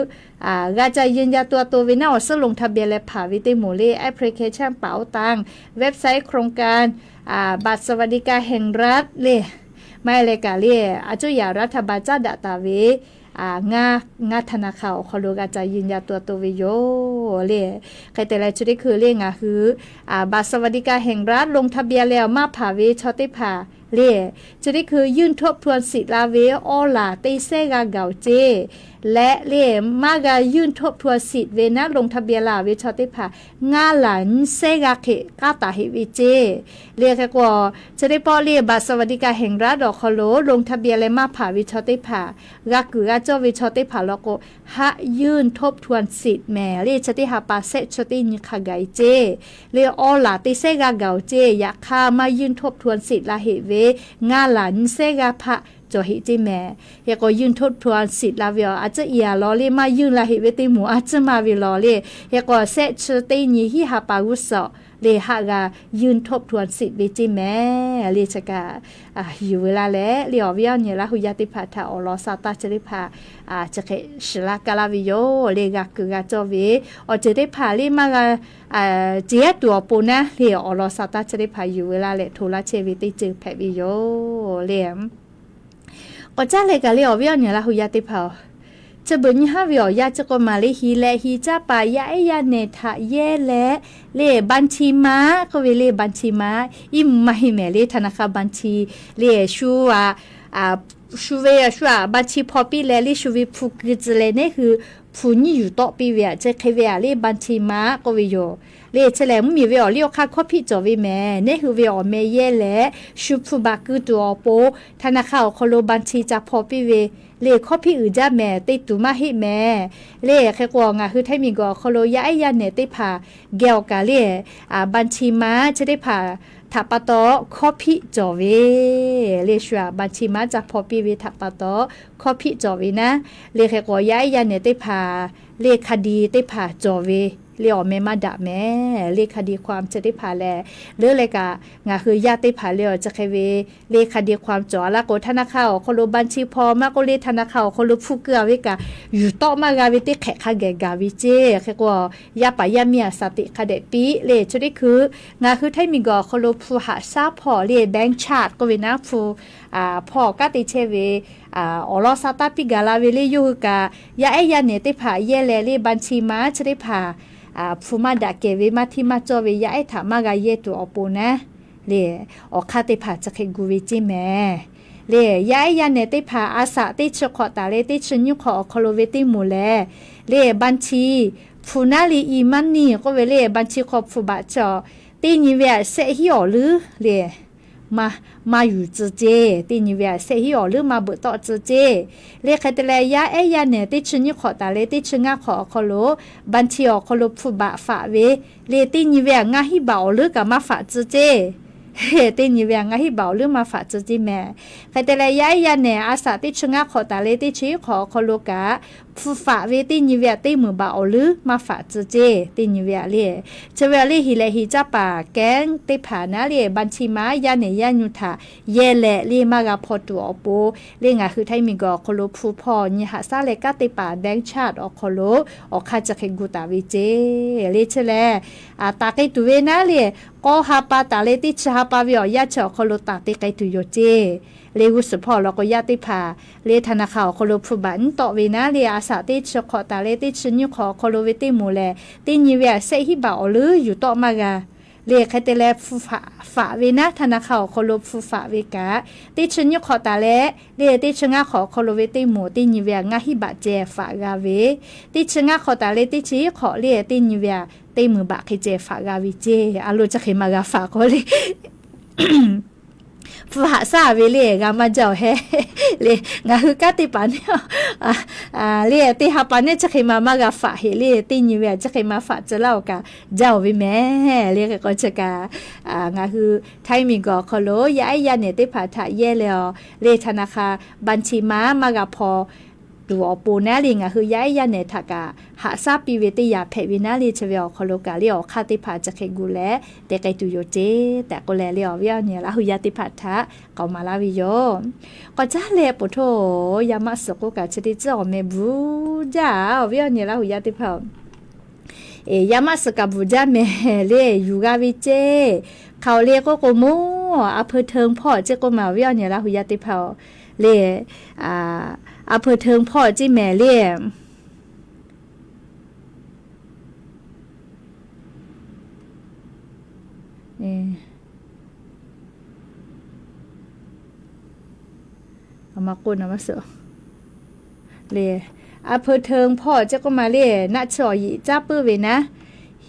กาจะยืนยาตัววินาซื้อลงทะเบียนและผ่าวิติหมูเลแอปพลิเคชันเป๋าตังเว็บไซต์โครงการบัตรสวัสดิการแห่งรัฐเลไม่เลยกะเลอาจุยารัฐบาลจ้าดาตาเวงาธนาคารเขาดูกาจะยืนยาตัววิโยเลใครแต่ละชุดที่คือเลงคือบัตรสวัสดิการแห่งรัฐลงทะเบียนแล้วมาผ่าเวชอติผ่าเลจะได้คือยื่นทบทวนสิทธิ์ลาเวออลาเตเซกาเกาเจและเลมากายื่นทบทวนสิทธิ์เวนะลงทะเบียนลาเวชอติผางาหลันเซกาเขกาตาเฮวิเจเรียกว่าจะได้ป้อเรียบัตรสวัสดิการแห่งรัฐดอกคโลลงทะเบียนและมาผ่าวิชอติผากากือกาเจ้าวิชอติผาแล้วก็หะยื่นทบทวนสิทธิ์แม่เรียชติหาปาเซชตินิคาไกเจเรียออลาเตเซกาเกาเจอยากฆ่ามายื่นทบทวนสิทธิ์ลาเฮเวงาหลันเซกาพะจอหิจิแม่เฮก็ยืนทบทวนสิทธิ์ลาเวอาจจะเอียลอเลมายืนลาเฮเวติหมูอาจจะมาวิลอเลเฮก็เซชตินีฮิฮาปากุสอเลหากายืนทบทวนสิทธิ์วิจิแม่เลชกาอยู่เวลาแล้วเลียววิญญาณละหุยาติภาทาอลอซาตาจะได้พาจะเคชลากาลาวิโยเลกาคือกาจอเวอจะได้พาเลมากาเจียตัวปูนะเลียวอลอซาตาจะได้พาอยู่เวลาและโทรเชวิติจึงแผวิโยเลมก็จ้าเลยกะเลียววิญญาณละหุยาติภาจะ จะเบิ่งฮาวิอยาจะก็มาเลฮีแลฮีจ้าปายาไอยาเนทะเยแลเลบัญชีม้าก็เวเลบัญชีม้าอิมมาฮิเมเลธนาคารบัญชีเลชูชูเวชัวบัญชีพอปีแลเลชูวิผูกจเลเนี่ยคือผู้นี้อยู่ต่อปีเวียจะเคเวียเลบัญชีม้าก็วิโยเลเฉลมมีเวอเลียวค่าคอพี่จอวิแม่เนี่ยคือเวอเมเยแลชูผู้บักคือตัวโปธนาคารคอโลบัญชีจะพอปีเวเลขอพี่อือจ้าแม่ติตุมาให้แม่เลแค่กวงคือถ้ามีก็คอโลยาไอยาเนติพาเกลกาเลบัญชีม้าจะได้พาทับปะโตคอพี่จอเวเลชัวบัญชีม้าจะพอปีเวทับปะโตคอพี่จอเวนะเลแค่กวยาไอยาเนติพาเลคดีติพาจอเวเรียกแม่มาด่าแม่เลขคดีความจะได้ผ่าแลเรื่องอะไรกะงาคือญาติได้ผ่าเรียวจะใครเวเลขคดีความจ่อละโกธนาคารคนรู้บัญชีพอมากก็เลธนาคารคนรู้ผู้เกือวิกะอยู่ต่อมากาวิติแขกแกกาวิเจแค่กว่ายาปายามีสติคดีปีเลจะได้คืองาคือถ้ามีก็คนรู้ผู้หาทราบพอเลแบงค์ชาติก็เวนะผู้พอก็ติเชเวอลอซาตาปิกาลาเวเลยูกะยาไอยาเนติผ่าเยเลบัญชีมาจะได้ผ่าฟูมาดาเกวิมาที่มาจอวิยาไอถามากาเยตัวอปูนะเลอคาติผาจะเคกูวิจิแม่เลยาไอยาเนติผาอาสาติชขอตาเลติชยุขอคอโลเวติมูเลเลบัญชีฟูนาลีอีมันนี่ก็เวเลบัญชีขอบฟูบาจอตีนิเวเสหิอหรือเลมาอยู่จเจตีนิเวเสหิอหรือมาเบตอจเจเลขแต่ละยาไอยาเนติชยุขอตาเลติชงาขอคอโลบัญชีอคอโลฟูบาฝาเวเลตีนิเวงาฮิบาหรือกับมาฝาจเจตีนิเวงาฮิบาหรือมาฝาจเจแม่ใครแต่ละยาเนอาสาติชงาขอตาเลติชิขอคอโลกาฟูฝาเวตีนิเวตีมือบาหรือมาฝาจเจตีนิเวเลเจเวลีฮิเลฮิจ้าป่าแกงติผานาเลบัญชีมายาเนยานุทาเยเลลีมากาพอตัวอปูเลงาคือไทยมีก็คอโลฟูพอญิหาซาเลกาติป่าแบงชาติอคอโลอคาจะเคกูตาวิเจเลเชเลตาไกตุเวนาเลก็ฮาปาตาเลติชาปาวิอยาเจาคอโลตาติไกตุโยเจเลวุสพอแล้วก็ยาติพาเลธนาคารคอโลฟูบันต่อเวนาเลอาสาติชขอตาเลติชยุขอคอโลเวติมูเลตินิเวเซฮิบาหรืออยู่ต่อมากาเลขแต่เลฟูฝาเวนะธนาคารคอโลฟูฝาเวกาติชยุขอตาเลติชงาขอคอโลเวติมูตินิเวงาฮิบาเจฝากาเวติชงาขอตาเลติชิขอเลตินิเวติมือบาคิเจฝากาวิเจอาโลจะเขมากาฝาก็เลยฟูหาซาเวเลกามาเจ้าเฮเลงาคือกาติปานเนี่ยเลติฮาปานเนี่ยจะเคยมากาฝาเฮเลตินิเวจะเคยมาฝาจะเล่ากาเจ้าวิแม่เลก็จะกางาคือไทยมีก็คอโลยาไอยาเนติผาถาเยเลเลธนาคารบัญชีม้ามากาพอตัวปูนาลิงคือยาไอยาเนทากาหาซาปีเวติยาเพวินาลีเชเวลคอโลกาเลียวคาติผาจะเคกูแลแต่ไกตุโยเจแต่ก็แลเลียวเวียวเนี่ยละหุยาติผาทะก็มาลาวิโยก็จ้าเลปุโธยามาสกุกาชดิจอเมบูจ้าเวียวเนี่ยละหุยาติผายามาสกับบูจ้าเมเลยูกาวิเจเขาเรียกก็โกโมอำเภอเทิงพ่อเจก็มาเวียวเนี่ยละหุยาติผาเลอำเภอเทิงพ่อจิแม่เลี่ยเอามากุนเอามาเสือเลยอำเภอเทิงพ่อเจ้าก็มาเลี่ยณชอยีจ้าปื้อเวนะ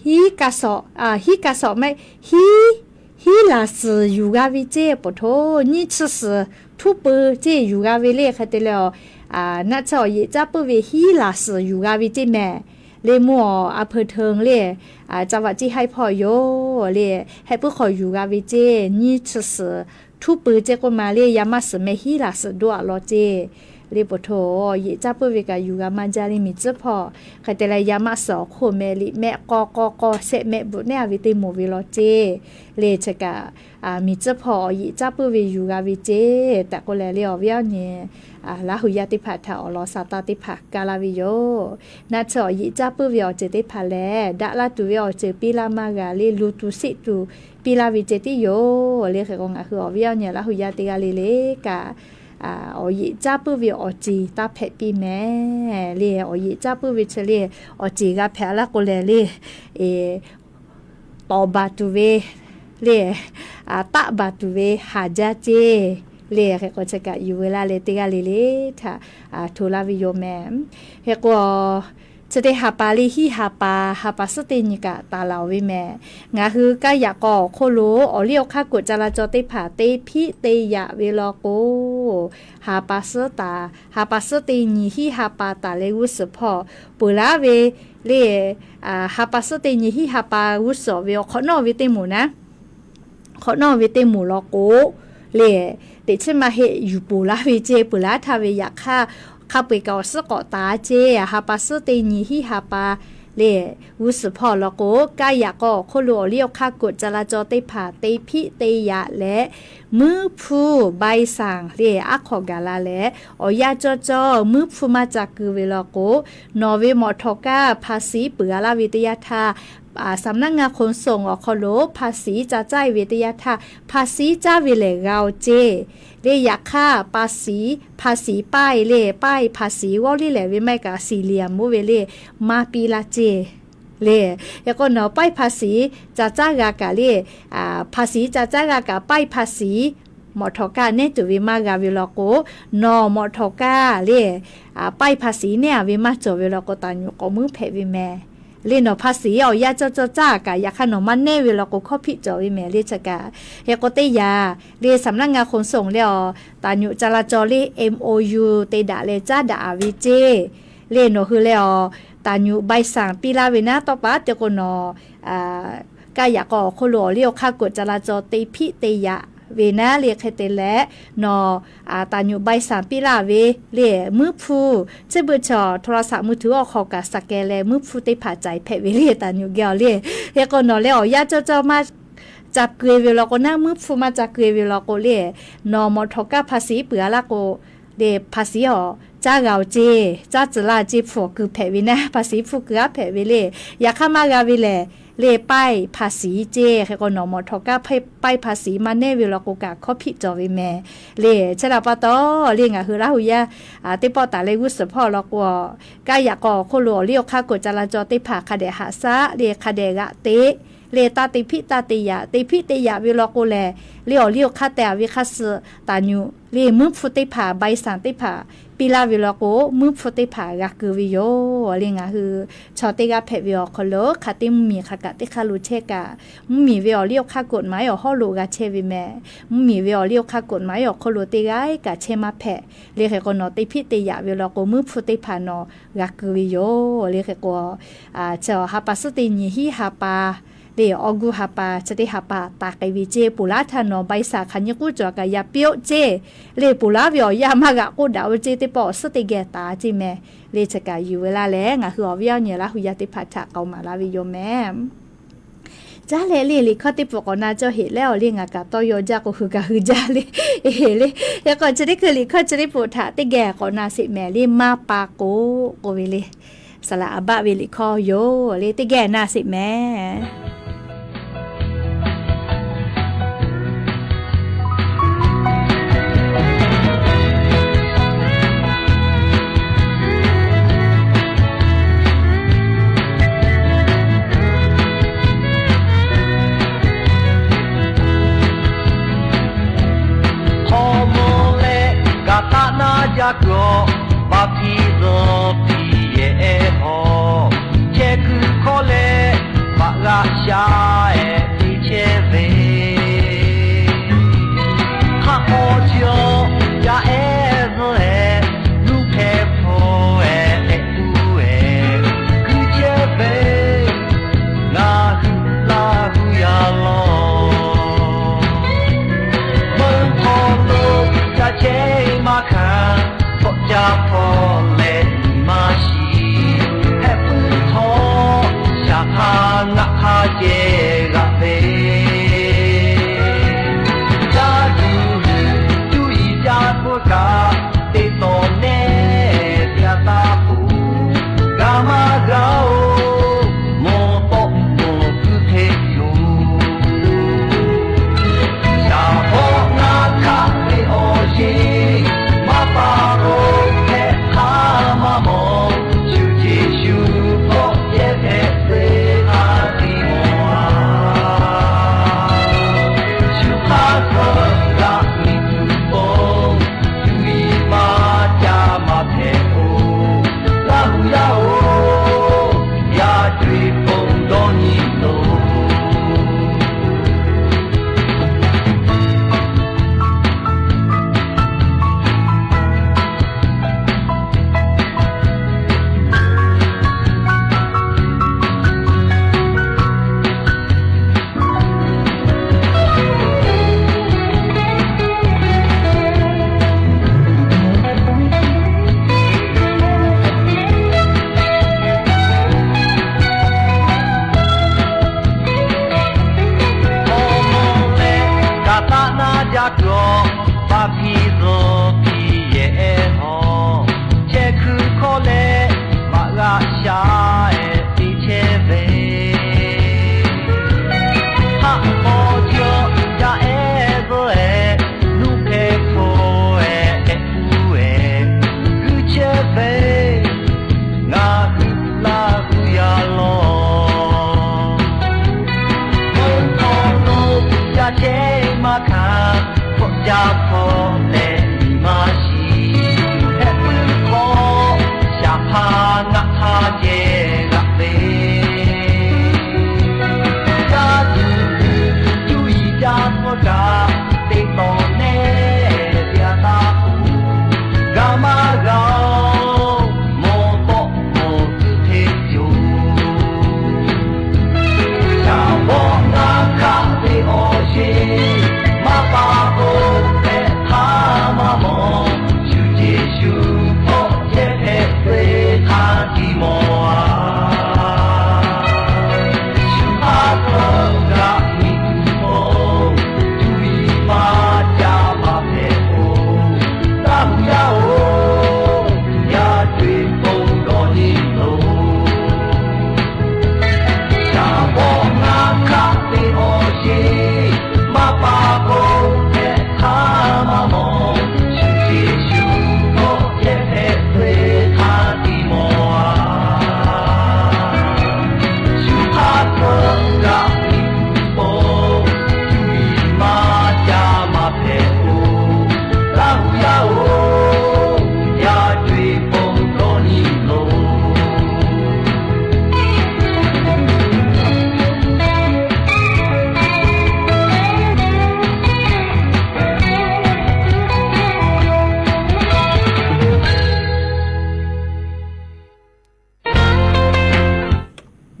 ฮีกาสอฮีกาสอไม่ฮีลาสือยู่กาวิเจปโทนี่ชื่อทุบปื้อเจอยู่กาวิเล่ค่ะแต่แล้วณชอยีจ้าปื้อเวฮีลาสือยู่กาวิเจแม่เลมัวอำเภอเทิงเลจังหวัดที่ให้พ่อโยเลให้ผู้ขออยู่กาวิเจนี่ชื่อทุบปื้อเจก็มาเลี่ยยามาสือเมฮีลาสือดัวรอเจเลปโทยีจ้าปื้อเวกาอยู่กามันจาริมิเจพอค่ะแต่ละยามาสอโคเมลิแม่กอเสแม่บุเนี่ยวิติโมวิโลเจเลชกามีเจพอยีจ้าปื้อเวอยู่กาวิเจแต่ก็แลเลียวเวียวเนี่ยลาหุยาติผาถาอลอซาตาติผากาลาวิโยนาชอยีจ้าปื้อเวอเจติผาแลดะลาตุเวอเจปิลามากาเลลูตุสิตุปิลาวิเจติโยเลขกงคืออเวียวเนี่ยลาหุยาติกาเลกา อยิจ้าปื้อวิอจีตาเพปีแม่เล่อยิจ้าปื้อวิเชเล่อจีกะแพละก็เล่ตอบาตุเวเล่ตะบาตุเวหาจาเจเล่ก็จะกะอยู่เวลาเลติกาเลถ้าทูลาวิโยแม่เฮก็จะได้หาปาลีฮีหาปาสตินิกะตาลาวิแม่งาคือกะยะก็โคโลอเลียวคากดจราจรเตผาเตพิเตยะเวลโกหาปาสตาหาปาสตินิฮีหาปาตาเลวุสพอปุลาเวเลหาปาสตินิฮีหาปาวุสเวขอนอวิเตหมูนะขอนอวิเตหมูลโกเลเดชมาเฮอยู่ปุลาเวเจปุลาทาเวยะค่าข้าไปเกาสกอตาเจหาปาสเตนีฮิหาปาเลวุสพอลโกกายะก็โคโลเลียวคากดจราจรเตผาเตพิเตยะและมือผู้ใบสั่งเลอะขอกาลาและอยาจอมือผู้มาจากคือเวลโกนอเวมอทกาภาษีเปือลาวิทยาธาสำนักงานขนส่งอคโลภาษีจะจ่ายวิทยาธาภาษีจ้าวิเลเกาเจเลอยากค่าภาษีป้ายเลป้ายภาษีว่าลิแหลวิไม่กะสี่เหลี่ยมมุเวเลมาปีละเจเลแล้วก็เนาะป้ายภาษีจะจ่ายกะเลภาษีจะจ่ายกะป้ายภาษีมอทอกาเนี่ยตัววิมากาวิลโกนอมอทอกาเลป้ายภาษีเนี่ยวิมาจวิลโกตานุก็มือเพวิแม่เล่นภาษีเอายาจ้ากะยาขนมมันเนเวลาก็ข้อพิจอยแม่เรียกกะเฮก็เตยาเรียสำนักงานขนส่งแล้วตานุจราจรเล MOU เตดะเลจ้าดาอาวิเจเล่นคือแล้วตานุใบสั่งปีลาเวนะต่อปะเตก็นกายก็โคโลเลียวค่ากดจราจรเตพิเตยะเวนะเรียกให้เตและนอตานุใบสามปีลาเวเรียมือผู้เจ้าบุญชอโทรศัพท์มือถือออกขอกาสแกแลมือผู้ได้ผ่าใจแผ่เวเรียตานุเกียวเรียเฮก็นอแล้วญาติเจ้ามาจากเกยเวลาก็นั่งมือผู้มาจากเกยเวลาก็เรียนอมอทกาภาษีเปือละก็เดภาษีอ๋อจ้าเราเจจ้าจลาเจผัวคือแผ่เวนะภาษีผู้เกือแผ่เวเรียอยากเข้ามากาเวเลเลป้ายภาษีเจค่ะก็นอมอทอกาป้ายภาษีมาเนเวลาโกกาข้อผิดจอวิแม่เลชะลาปะตอเรียงคือราหุยาติปอตาเลวุสพ่อลอกว่ากายะก็โคโลเลียวค่ากดจราจรติผาคาเดหาซะเลคาเดกะเตเลตาติพิตาติยะติพิติยะเวลาโกแลเลียวค่าแต่วิคัสตาญูเลมึฟุติผาใบสันติผาปีลาวิลโกมือฟุติผากะคือวิโยเรียงคือชอติกาเพวิโอคโลคาติมมีคากะติคาลูเชกะมีวิโอเลียวค่ากฎหมายอฮอโลกะเชวิแม่มีวิโอเลียวค่ากฎหมายอโคโลติกากะเชมาเพเรียกก็นอติพิติยะวิลโกมือฟุติผานอกะคือวิโยเรียกก็เจ้าหาปัสติญิฮิหาปาเดี๋ยวอกูหาปาจะได้หาปาตากไอวิเจปุลาทานอใบสาขันยกูจอกะยาเปียวเจเลปุลาวิอยามากะกูดาวเจติปอสติเกตาจิแม่เลจะกะอยู่เวลาแลงะคืออวิยเนี่ยละหุยาติพัทธะเกามาลาวิโยแม่จ้าเลลิข้อติปกนาเจ้าเห็นแล้วเรียงกะตอยจาก็คือกะคือจ้าเลแล้วก็จะได้คือลิข้อจะได้ปวดถาติแก่ก่อนนาสิแม่ลิมาปาโกเวเลสละอบะเวลิข้อโยเลติแก่นาสิแม่ก็บาพีโรพีเอโอเชคุโคเลบากาชาเอพิเชเวฮาโอโจยาเอโซเอลูเคโพเอเออูเอคุเชเวลาหูยาโลมึงพอโลจะเชมาคันจะพอเล่นมาชีแค่พื้นทอชาคางะคาเจกะเปจะดูอีจาพวกาติโตเนเตียตาปูกามาเกาโมโตโมคุเทโยชาโฮนาคาเตโอชิ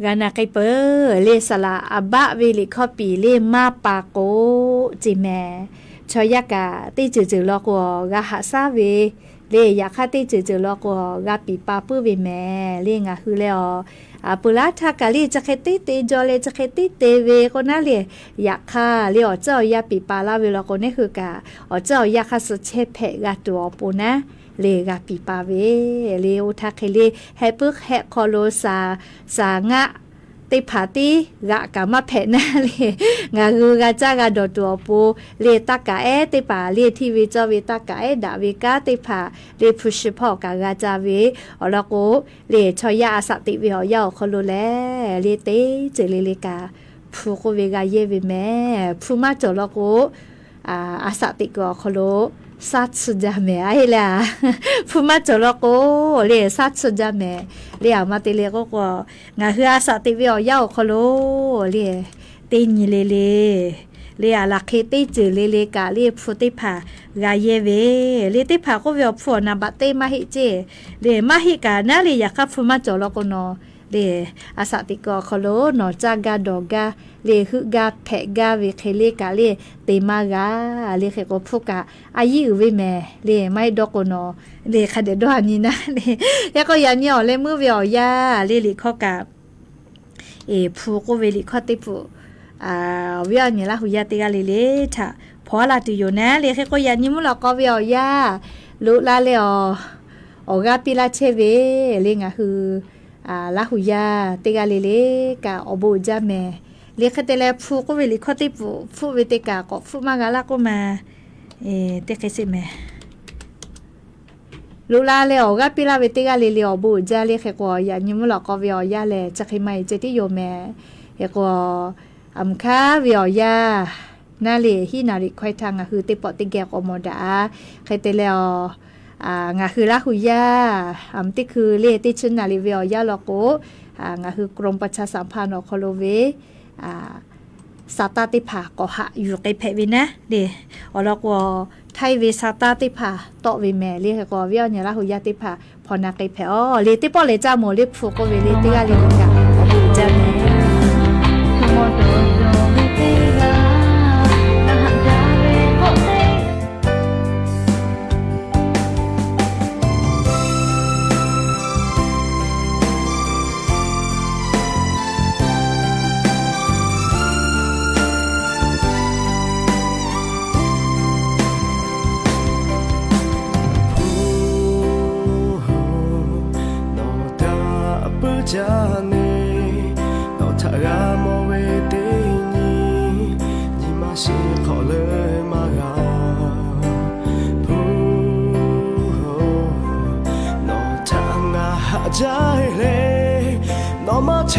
กานาไกเปเลสละอบะเวลิคอปีเลมาปาโกจิแมชอยากาติจือๆลอกกะหาซาเวเลอยากติจือๆลอกกะปีปาปื้อเวแมเลงะคือแล้วปุระทากะลีจะเคติเตจอเลจะเคติเตเวก็น่าเลยอยากค่ะเลอเจ้ายาปีปาลาเวลก็นี่คือกะเจ้ายาค่ะสุเชเพกะตัวปูนะเลกะปีปาเวเลอุทาเคเลแฮปึกแฮคอโลสางะติผาติกะกะมาแผ่นาเลยงาคือกะจากะดอตัวปูเลตากะติปาเลทีวีจอเวตากะดาเวกะติผาเลพุชพอกะกะจาเวอลโกเลชอยาสติเวอยาคอโลแลเลเตเจเลกะพูโกเวกะเยเวแม่พูมาจอลโกอาสติกอคอโลซัตสุจาเมไอล่ะพูมาจอลโกเลซัตสุจาเมเลอามาติเลก็กงาคืออาสติเวอยาคอโลเลเตญิเลอาลักเคติจือเลกะเลพุติภากาเยเวเลติภาก็เวอพูนาบัตเตมาหิเจเลมาหิกานาเลอยากพูมาจอลโกโนเลอาสติกอคอโลนอจากาดอกาเลฮึกาแพกาเวเคเลกาเลเตมากาเลเคก็พุกะอายิเวแมเลไม่ดอกโนเลคาเดดอนี่นะเลก็ยันยอเลมือเวอยาเลลิข้อกะพูก็เวลิข้อติปูเวียนี่ละหุยาติกาเลถ้าพอละติอยู่นะเลเคก็ยันนี่มุลก็เวอยาลุลาเลออกาปิลาเชเวเลงะคือลาหุยาติกาเลกะอบูจาเมเลคเตเลฟูก็เวลิข้อติปูฟูเวติกาก็ฟูมากาลาก็มาเตเคซิเมลูลาเลออกาปิลาเวติกาเลอบูจาเลเคก็ยันนี่มุลก็เวอยาเลจักให้ไม่เจติโยเมเอก็อัมคาเวียยานาเลฮีนาริค่อยทางคือติปอติแกกอมดาใครเตเลงาคือลาหุยาติคือเลติชนาลิเวียยาลโกงาคือกรมประชาสัมพันธ์อคโลเวสาตาติภาก็หะอยู่ไกลเพวินะเดอลกไทยเวสาตาติภาโตเวแมเลก็เวียเนี่ยลาหุยาติภาพอนาไกลเพเลติปอเลจาโมเลฟูก็เวเลติกาเลกะอบูจาเมจาเนนอทารามเวเตนียิมาชิขอเลยมากาพูนอทางาหาใจเลยนอมาเท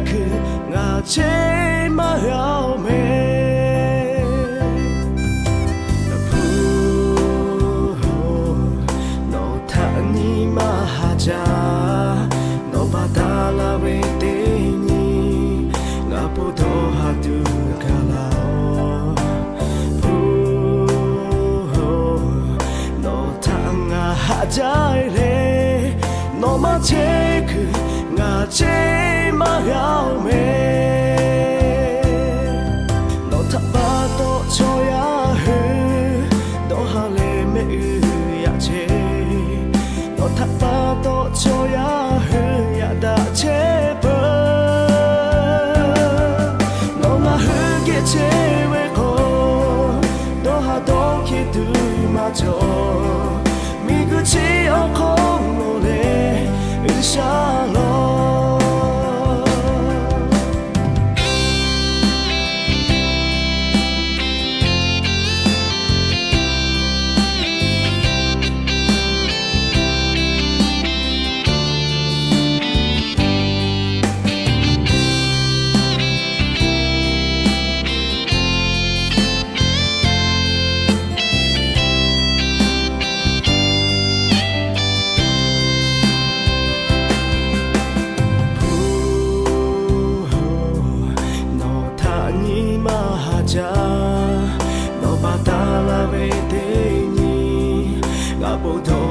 คืองาเจมาเอาเมนอทานีมาหาใจBatala veteni ngapoto hatu kalao pu no tanga hajai le no ma cheku nga che ma yao me no tabato choya hu do hale me ya che no tabato choya hu da chepa no ma huge chewe ko do ha do ki du ma cho mi gu chi o ko no le sha lo no batala veteni ngapoto